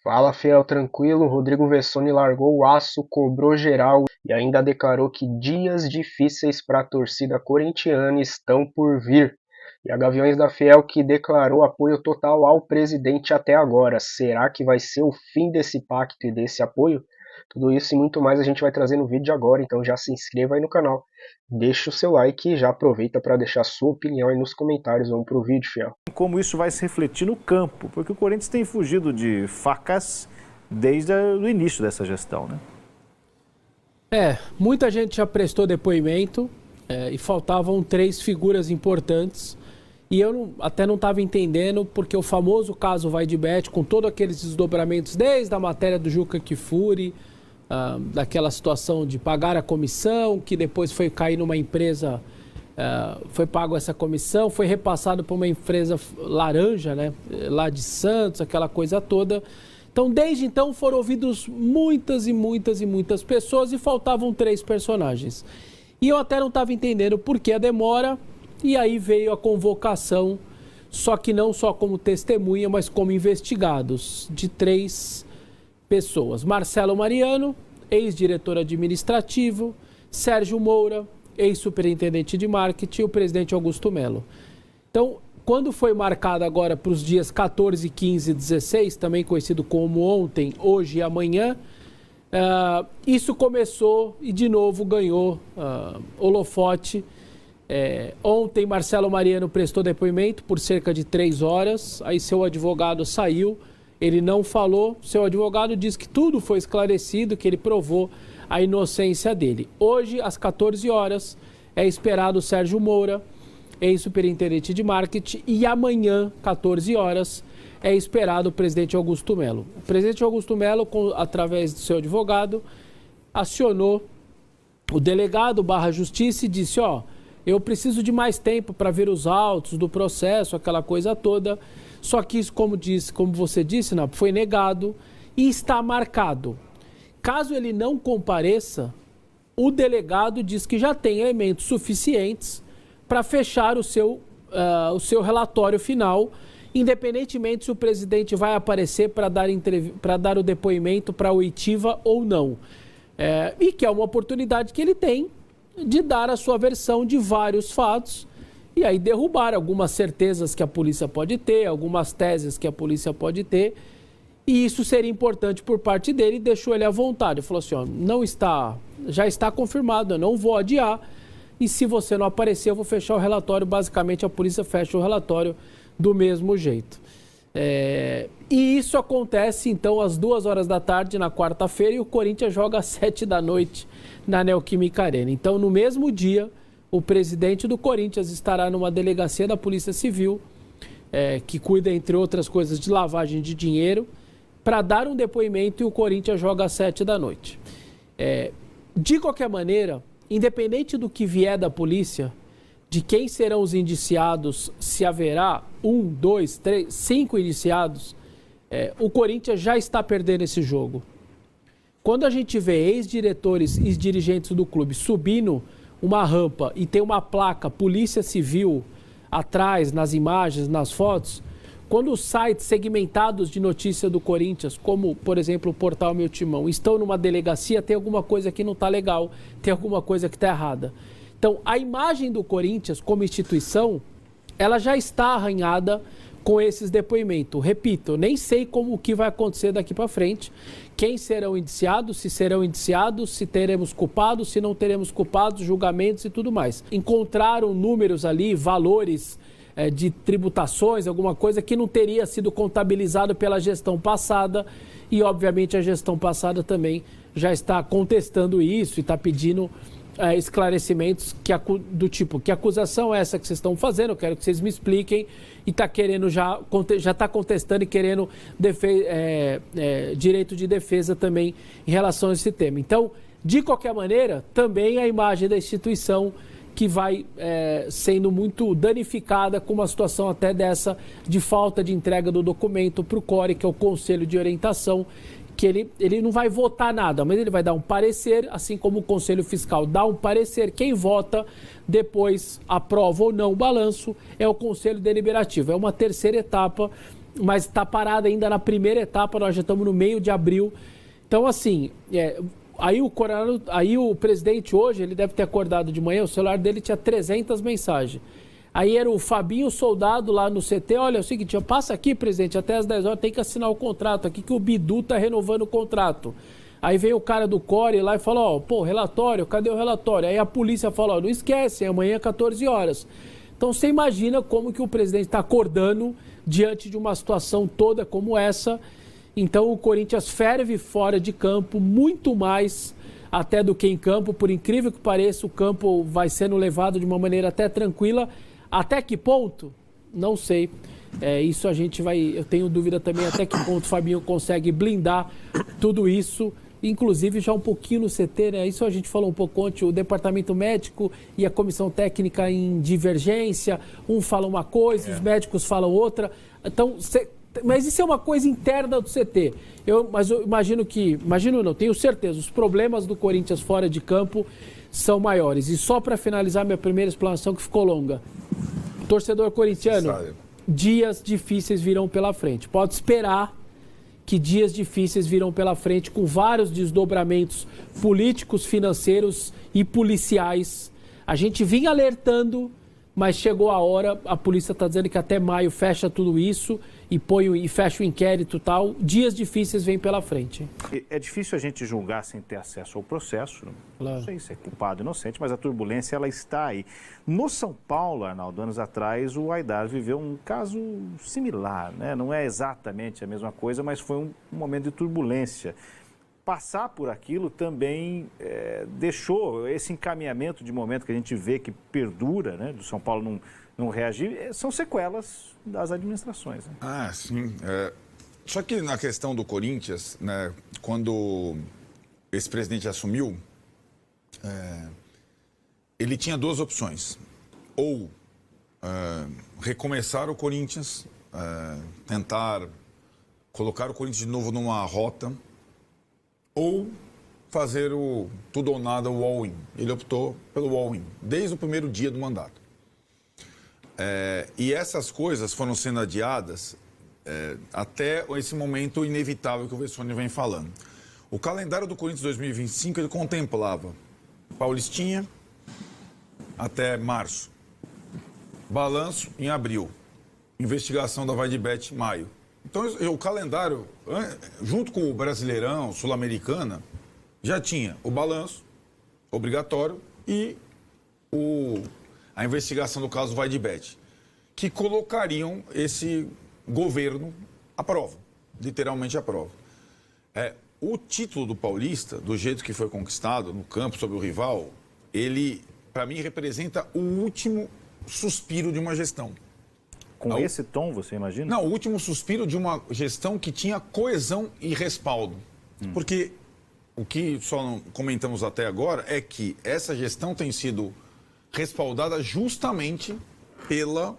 Fala, fiel, tranquilo. Rodrigo Vessone largou o aço, cobrou geral e ainda declarou que dias difíceis para a torcida corintiana estão por vir. E a Gaviões da Fiel que declarou apoio total ao presidente até agora. Será que vai ser o fim desse pacto e desse apoio? Tudo isso e muito mais a gente vai trazer no vídeo de agora, então já se inscreva aí no canal, deixa o seu like e já aproveita para deixar sua opinião aí nos comentários. Vamos pro vídeo, fiel. Como isso vai se refletir no campo, porque o Corinthians tem fugido de facas desde o início dessa gestão, né? Muita gente já prestou depoimento e faltavam 3 figuras importantes e eu até não estava entendendo porque o famoso caso Vai de Bet, com todos aqueles desdobramentos, desde a matéria do Juca Kfouri, daquela situação de pagar a comissão, que depois foi cair numa empresa, foi pago essa comissão, foi repassado para uma empresa laranja, né, lá de Santos, aquela coisa toda. Então, desde então, foram ouvidos muitas e muitas pessoas e faltavam 3 personagens. E eu até não estava entendendo por que a demora, e aí veio a convocação, só que não só como testemunha, mas como investigados, de 3 pessoas. Marcelo Mariano, ex-diretor administrativo, Sérgio Moura, ex-superintendente de marketing, e o presidente Augusto Melo. Então, quando foi marcado agora para os dias 14, 15 e 16, também conhecido como ontem, hoje e amanhã, isso começou e de novo ganhou holofote. Ontem Marcelo Mariano prestou depoimento por cerca de 3 horas, aí seu advogado saiu, ele não falou, seu advogado disse que tudo foi esclarecido, que ele provou a inocência dele. Hoje, às 14 horas, é esperado o Sérgio Moura, ex-superintendente de marketing, e amanhã, 14 horas, é esperado o presidente Augusto Melo. O presidente Augusto Melo, através do seu advogado, acionou o delegado / justiça e disse, eu preciso de mais tempo para ver os autos do processo, aquela coisa toda. Só que isso, como você disse, não, foi negado e está marcado. Caso ele não compareça, o delegado diz que já tem elementos suficientes para fechar o seu relatório final, independentemente se o presidente vai aparecer para dar o depoimento para a oitiva ou não. E que é uma oportunidade que ele tem de dar a sua versão de vários fatos e aí derrubar algumas certezas que a polícia pode ter, algumas teses que a polícia pode ter, e isso seria importante por parte dele, e deixou ele à vontade. Ele falou assim, já está confirmado, eu não vou adiar, e se você não aparecer, eu vou fechar o relatório. Basicamente, a polícia fecha o relatório do mesmo jeito. E isso acontece, então, às 2 horas da tarde, na quarta-feira, e o Corinthians joga às 7 da noite na Neoquímica Arena. Então, no mesmo dia, o presidente do Corinthians estará numa delegacia da Polícia Civil, que cuida, entre outras coisas, de lavagem de dinheiro, para dar um depoimento, e o Corinthians joga às 7 da noite. De qualquer maneira, independente do que vier da polícia, de quem serão os indiciados, se haverá 1, 2, 3, 5 indiciados, o Corinthians já está perdendo esse jogo. Quando a gente vê ex-diretores e dirigentes do clube subindo uma rampa e tem uma placa Polícia Civil atrás, nas imagens, nas fotos, quando os sites segmentados de notícia do Corinthians, como, por exemplo, o portal Meu Timão, estão numa delegacia, tem alguma coisa que não está legal, tem alguma coisa que está errada. Então, a imagem do Corinthians como instituição, ela já está arranhada com esses depoimentos. Repito, eu nem sei o que vai acontecer daqui para frente, quem serão indiciados, se teremos culpados, se não teremos culpados, julgamentos e tudo mais. Encontraram números ali, valores de tributações, alguma coisa que não teria sido contabilizado pela gestão passada, e obviamente a gestão passada também já está contestando isso e está pedindo esclarecimentos do tipo, que acusação é essa que vocês estão fazendo? Eu quero que vocês me expliquem, e está querendo já está contestando e querendo direito de defesa também em relação a esse tema. Então, de qualquer maneira, também a imagem da instituição que vai sendo muito danificada com uma situação até dessa de falta de entrega do documento para o CORE, que é o Conselho de Orientação, que ele não vai votar nada, mas ele vai dar um parecer, assim como o Conselho Fiscal dá um parecer. Quem vota depois aprova ou não o balanço é o Conselho Deliberativo. É uma terceira etapa mas está parada ainda na primeira etapa, nós já estamos no meio de abril. Então, assim, aí o presidente hoje, ele deve ter acordado de manhã, o celular dele tinha 300 mensagens. Aí era o Fabinho Soldado lá no CT, olha, é o seguinte, passa aqui, presidente, até às 10 horas tem que assinar o contrato aqui, que o Bidu está renovando o contrato. Aí veio o cara do Core lá e falou, relatório, cadê o relatório? Aí a polícia falou, não esquece, amanhã é 14 horas. Então você imagina como que o presidente está acordando diante de uma situação toda como essa. Então o Corinthians ferve fora de campo, muito mais até do que em campo. Por incrível que pareça, o campo vai sendo levado de uma maneira até tranquila. Até que ponto? Não sei. Isso a gente vai... Eu tenho dúvida também até que ponto o Fabinho consegue blindar tudo isso. Inclusive já um pouquinho no CT, né? Isso a gente falou um pouco ontem, o departamento médico e a comissão técnica em divergência. Um fala uma coisa, os médicos falam outra. Então... Mas isso é uma coisa interna do CT. Mas eu tenho certeza, os problemas do Corinthians fora de campo são maiores. E só para finalizar minha primeira explanação, que ficou longa. Torcedor corintiano, dias difíceis virão pela frente. Pode esperar que dias difíceis virão pela frente, com vários desdobramentos políticos, financeiros e policiais. A gente vinha alertando, mas chegou a hora, a polícia está dizendo que até maio fecha tudo isso e fecha o inquérito e tal. Dias difíceis vêm pela frente. É difícil a gente julgar sem ter acesso ao processo. Claro. Não sei se é culpado ou inocente, mas a turbulência ela está aí. No São Paulo, Arnaldo, anos atrás, o Aidar viveu um caso similar, né? Não é exatamente a mesma coisa, mas foi um momento de turbulência. Passar por aquilo também deixou esse encaminhamento de momento que a gente vê que perdura, né, do São Paulo não reagir, são sequelas das administrações. Né? Ah, sim. Só que na questão do Corinthians, né, quando esse presidente assumiu, ele tinha duas opções. Ou recomeçar o Corinthians, tentar colocar o Corinthians de novo numa rota, ou fazer o tudo ou nada, o all-in. Ele optou pelo all-in, desde o primeiro dia do mandato. E essas coisas foram sendo adiadas até esse momento inevitável que o Vessone vem falando. O calendário do Corinthians 2025, ele contemplava Paulistinha até março, balanço em abril, investigação da Vaidebet em maio. Então, o calendário, junto com o Brasileirão, Sul-Americana, já tinha o balanço obrigatório e a investigação do caso Vaidebet, que colocariam esse governo à prova, literalmente à prova. O título do Paulista, do jeito que foi conquistado no campo sobre o rival, ele, para mim, representa o último suspiro de uma gestão. Com esse tom, você imagina? Não, o último suspiro de uma gestão que tinha coesão e respaldo. Porque o que só não comentamos até agora é que essa gestão tem sido respaldada justamente pela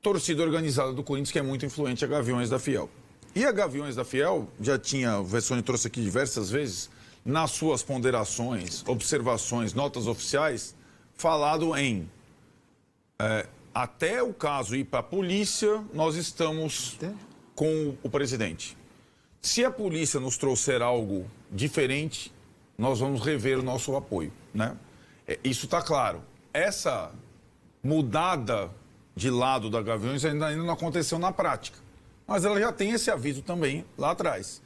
torcida organizada do Corinthians, que é muito influente, a Gaviões da Fiel. E a Gaviões da Fiel, já tinha, o Vessone trouxe aqui diversas vezes, nas suas ponderações, observações, notas oficiais, falado em... até o caso ir para a polícia, nós estamos com o presidente. Se a polícia nos trouxer algo diferente, nós vamos rever o nosso apoio, né? Isso está claro. Essa mudada de lado da Gaviões ainda não aconteceu na prática, mas ela já tem esse aviso também lá atrás.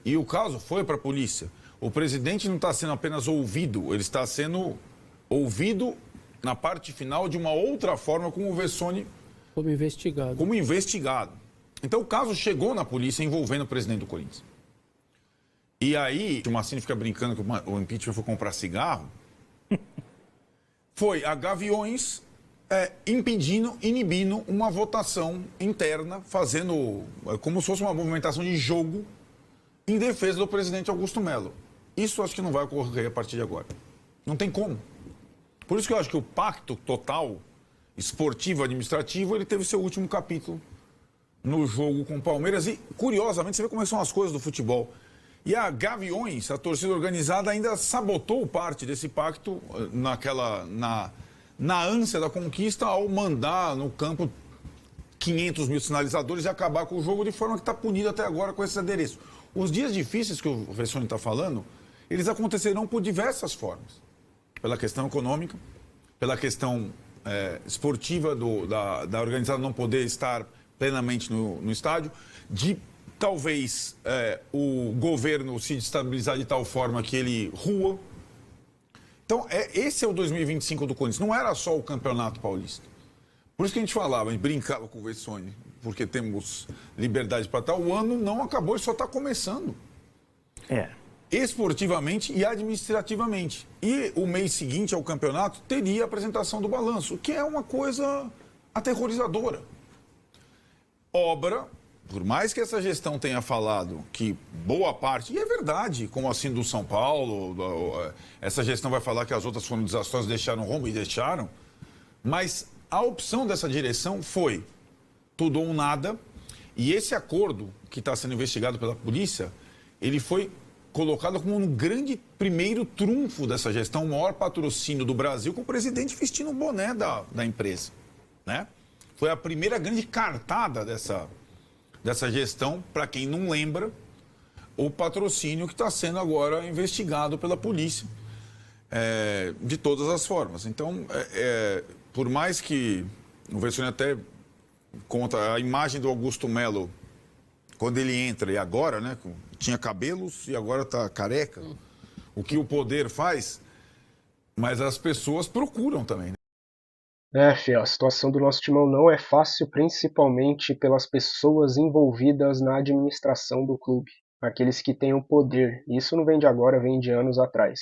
E o caso foi para a polícia. O presidente não está sendo apenas ouvido, ele está sendo ouvido na parte final de uma outra forma, como o Vessone... Como investigado. Como investigado. Então o caso chegou na polícia envolvendo o presidente do Corinthians. E aí, o Massini fica brincando que o impeachment foi comprar cigarro. Foi a Gaviões inibindo uma votação interna, fazendo como se fosse uma movimentação de jogo em defesa do presidente Augusto Melo. Isso acho que não vai ocorrer a partir de agora. Não tem como. Por isso que eu acho que o pacto total, esportivo-administrativo, ele teve seu último capítulo no jogo com o Palmeiras. E, curiosamente, você vê como são as coisas do futebol. E a Gaviões, a torcida organizada, ainda sabotou parte desse pacto na ânsia da conquista ao mandar no campo 500 mil sinalizadores e acabar com o jogo de forma que está punido até agora com esses adereços. Os dias difíceis que o Vessone está falando, eles acontecerão por diversas formas. Pela questão econômica, pela questão esportiva da organizada não poder estar plenamente no estádio, de talvez o governo se destabilizar de tal forma que ele rua. Então, esse é o 2025 do Corinthians. Não era só o Campeonato Paulista. Por isso que a gente falava, a gente brincava com o Vessone, porque temos liberdade para tal. O ano não acabou, ele só está começando. Esportivamente e administrativamente. E o mês seguinte ao campeonato teria a apresentação do balanço, que é uma coisa aterrorizadora. Obra, por mais que essa gestão tenha falado que boa parte, e é verdade, como assim do São Paulo, essa gestão vai falar que as outras foram desastrosas, deixaram rombo e deixaram, mas a opção dessa direção foi tudo ou nada, e esse acordo que está sendo investigado pela polícia, ele foi colocado como um grande primeiro trunfo dessa gestão, o maior patrocínio do Brasil, com o presidente vestindo o boné da empresa, né? Foi a primeira grande cartada dessa gestão, para quem não lembra, o patrocínio que está sendo agora investigado pela polícia, de todas as formas. Então, por mais que o Vessone até conta a imagem do Augusto Melo, quando ele entra, e agora, né, tinha cabelos e agora está careca, o que o poder faz, mas as pessoas procuram também, né? Fiel, a situação do nosso timão não é fácil, principalmente pelas pessoas envolvidas na administração do clube, aqueles que têm o poder. Isso não vem de agora, vem de anos atrás.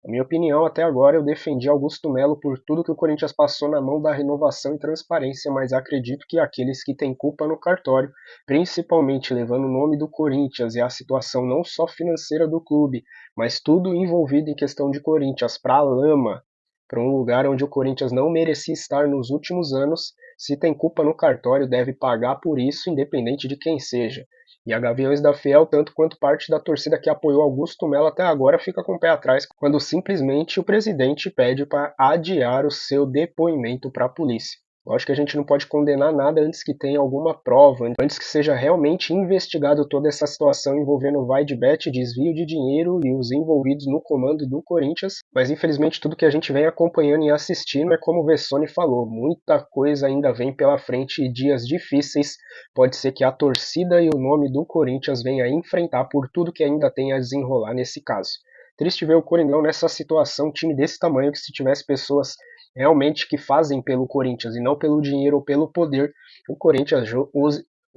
Na minha opinião, até agora eu defendi Augusto Melo por tudo que o Corinthians passou na mão da renovação e transparência, mas acredito que aqueles que têm culpa no cartório, principalmente levando o nome do Corinthians e a situação não só financeira do clube, mas tudo envolvido em questão de Corinthians, para a lama, para um lugar onde o Corinthians não merecia estar nos últimos anos, se tem culpa no cartório deve pagar por isso, independente de quem seja. E a Gaviões da Fiel, tanto quanto parte da torcida que apoiou Augusto Melo até agora, fica com o pé atrás quando simplesmente o presidente pede para adiar o seu depoimento para a polícia. Lógico que a gente não pode condenar nada antes que tenha alguma prova, antes que seja realmente investigado toda essa situação envolvendo vai de bet, desvio de dinheiro e os envolvidos no comando do Corinthians. Mas infelizmente tudo que a gente vem acompanhando e assistindo é como o Vessone falou, muita coisa ainda vem pela frente e dias difíceis. Pode ser que a torcida e o nome do Corinthians venha a enfrentar por tudo que ainda tem a desenrolar nesse caso. Triste ver o Coringão nessa situação, um time desse tamanho, que se tivesse pessoas realmente que fazem pelo Corinthians e não pelo dinheiro ou pelo poder, o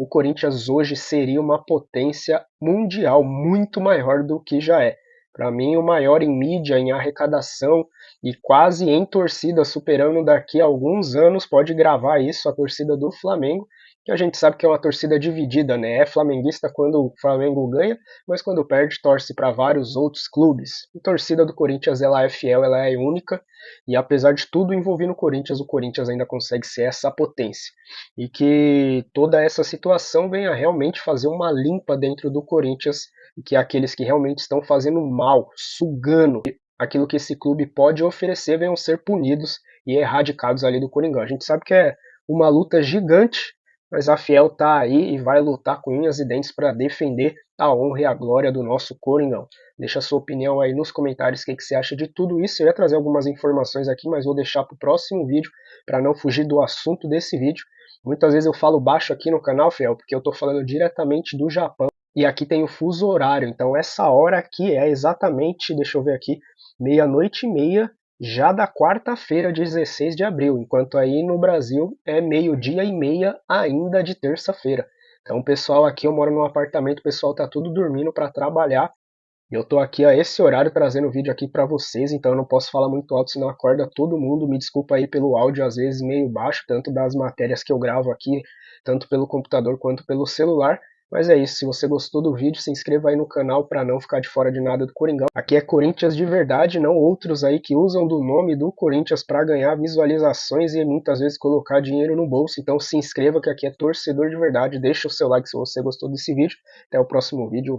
Corinthians hoje seria uma potência mundial muito maior do que já é. Para mim, o maior em mídia, em arrecadação e quase em torcida, superando daqui a alguns anos, pode gravar isso a torcida do Flamengo, que a gente sabe que é uma torcida dividida, né? É flamenguista quando o Flamengo ganha, mas quando perde torce para vários outros clubes. A torcida do Corinthians ela é fiel, ela é única, e apesar de tudo envolvendo o Corinthians ainda consegue ser essa potência. E que toda essa situação venha realmente fazer uma limpa dentro do Corinthians, e que aqueles que realmente estão fazendo mal, sugando aquilo que esse clube pode oferecer, venham ser punidos e erradicados ali do Coringão. A gente sabe que é uma luta gigante, mas a Fiel tá aí e vai lutar com unhas e dentes para defender a honra e a glória do nosso Coringão. Deixa a sua opinião aí nos comentários, o que você acha de tudo isso. Eu ia trazer algumas informações aqui, mas vou deixar para o próximo vídeo, para não fugir do assunto desse vídeo. Muitas vezes eu falo baixo aqui no canal, Fiel, porque eu estou falando diretamente do Japão, e aqui tem o fuso horário, então essa hora aqui é exatamente, deixa eu ver aqui, 00:30, já da quarta-feira, 16 de abril, enquanto aí no Brasil é 12:30 ainda de terça-feira. Então o pessoal aqui, eu moro num apartamento, o pessoal tá tudo dormindo para trabalhar. Eu tô aqui a esse horário trazendo vídeo aqui para vocês, então eu não posso falar muito alto, senão acorda todo mundo. Me desculpa aí pelo áudio às vezes meio baixo, tanto das matérias que eu gravo aqui, tanto pelo computador quanto pelo celular. Mas é isso, se você gostou do vídeo, se inscreva aí no canal para não ficar de fora de nada do Coringão. Aqui é Corinthians de verdade, não outros aí que usam do nome do Corinthians para ganhar visualizações e muitas vezes colocar dinheiro no bolso. Então se inscreva que aqui é torcedor de verdade, deixa o seu like se você gostou desse vídeo. Até o próximo vídeo.